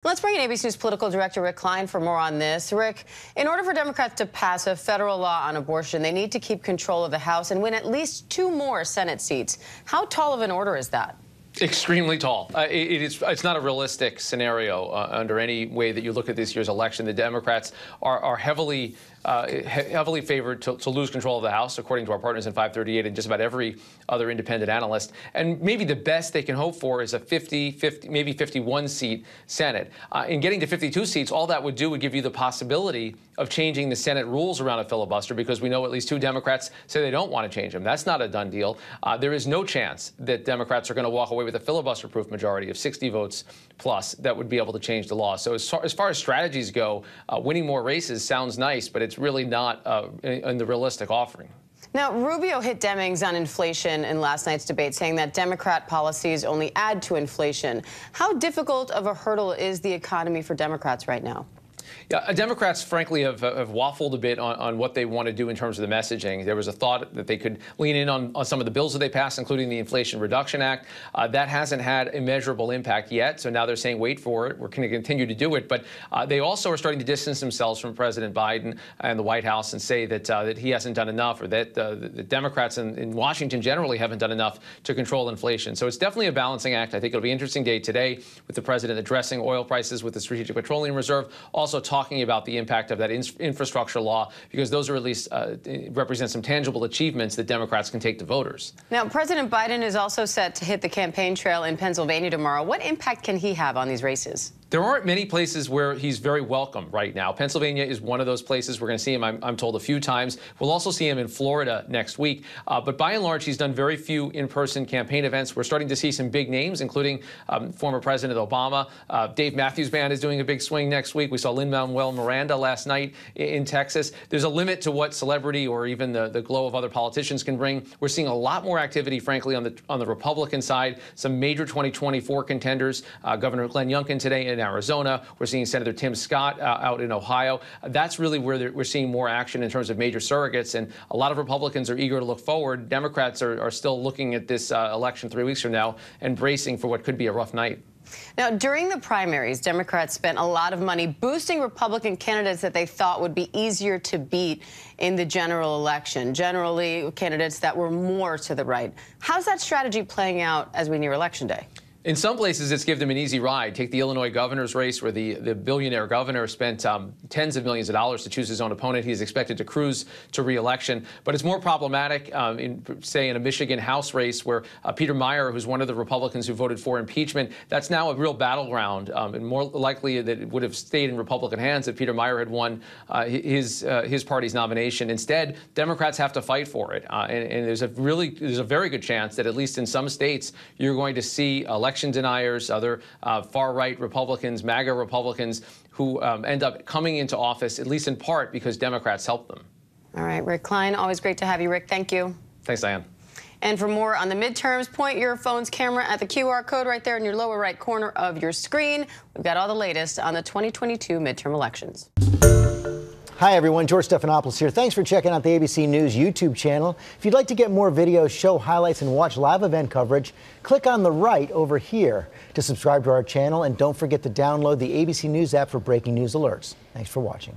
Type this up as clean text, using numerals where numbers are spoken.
Let's bring in ABC News political director Rick Klein for more on this. Rick, in order for Democrats to pass a federal law on abortion, they need to keep control of the House and win at least 2 more Senate seats. How tall of an order is that? Extremely tall. It's not a realistic scenario under any way that you look at this year's election. The Democrats are heavily favored to lose control of the House, according to our partners in 538 and just about every other independent analyst. And maybe the best they can hope for is a 50, maybe 51-seat Senate. In getting to 52 seats, all that would do would give you the possibility of changing the Senate rules around a filibuster, because we know at least 2 Democrats say they don't want to change them. That's not a done deal. There is no chance that Democrats are going to walk away with a filibuster-proof majority of 60 votes plus that would be able to change the law. So as far as strategies go, winning more races sounds nice, but it's really not in the realistic offering. Now, Rubio hit Demings on inflation in last night's debate, saying that Democrat policies only add to inflation. How difficult of a hurdle is the economy for Democrats right now? Yeah, Democrats, frankly, have waffled a bit on what they want to do in terms of the messaging. There was a thought that they could lean in on some of the bills that they passed, including the Inflation Reduction Act. That hasn't had a measurable impact yet, so now they're saying, wait for it. We're going to continue to do it. But they also are starting to distance themselves from President Biden and the White House and say that he hasn't done enough, or that the Democrats in Washington generally haven't done enough to control inflation. So it's definitely a balancing act. I think it'll be an interesting day today with the president addressing oil prices with the Strategic Petroleum Reserve, also talking about the impact of that infrastructure law, because those are at least represent some tangible achievements that Democrats can take to voters. Now, President Biden is also set to hit the campaign trail in Pennsylvania tomorrow. What impact can he have on these races? There aren't many places where he's very welcome right now. Pennsylvania is one of those places. We're going to see him, I'm told, a few times. We'll also see him in Florida next week. But by and large, he's done very few in-person campaign events. We're starting to see some big names, including former President Obama. Dave Matthews Band is doing a big swing next week. We saw Lin-Manuel Miranda last night in Texas. There's a limit to what celebrity or even the glow of other politicians can bring. We're seeing a lot more activity, frankly, on the Republican side. Some major 2024 contenders. Governor Glenn Youngkin today in Arizona. We're seeing Senator Tim Scott out in Ohio. That's really where we're seeing more action in terms of major surrogates. And a lot of Republicans are eager to look forward. Democrats are still looking at this election 3 weeks from now and bracing for what could be a rough night. Now, during the primaries, Democrats spent a lot of money boosting Republican candidates that they thought would be easier to beat in the general election, generally candidates that were more to the right. How's that strategy playing out as we near Election Day? In some places, it's given them an easy ride. Take the Illinois governor's race, where the billionaire governor spent tens of millions of dollars to choose his own opponent. He's expected to cruise to re-election. But it's more problematic, in a Michigan House race, where Peter Meijer, who's one of the Republicans who voted for impeachment, that's now a real battleground, and more likely that it would have stayed in Republican hands if Peter Meijer had won his party's nomination. Instead, Democrats have to fight for it, and there's a very good chance that at least in some states you're going to see election deniers, other far-right Republicans, MAGA Republicans, who end up coming into office, at least in part, because Democrats help them. All right, Rick Klein, always great to have you, Rick. Thank you. Thanks, Diane. And for more on the midterms, point your phone's camera at the QR code right there in your lower right corner of your screen. We've got all the latest on the 2022 midterm elections. Hi, everyone. George Stephanopoulos here. Thanks for checking out the ABC News YouTube channel. If you'd like to get more videos, show highlights, and watch live event coverage, click on the right over here to subscribe to our channel. And don't forget to download the ABC News app for breaking news alerts. Thanks for watching.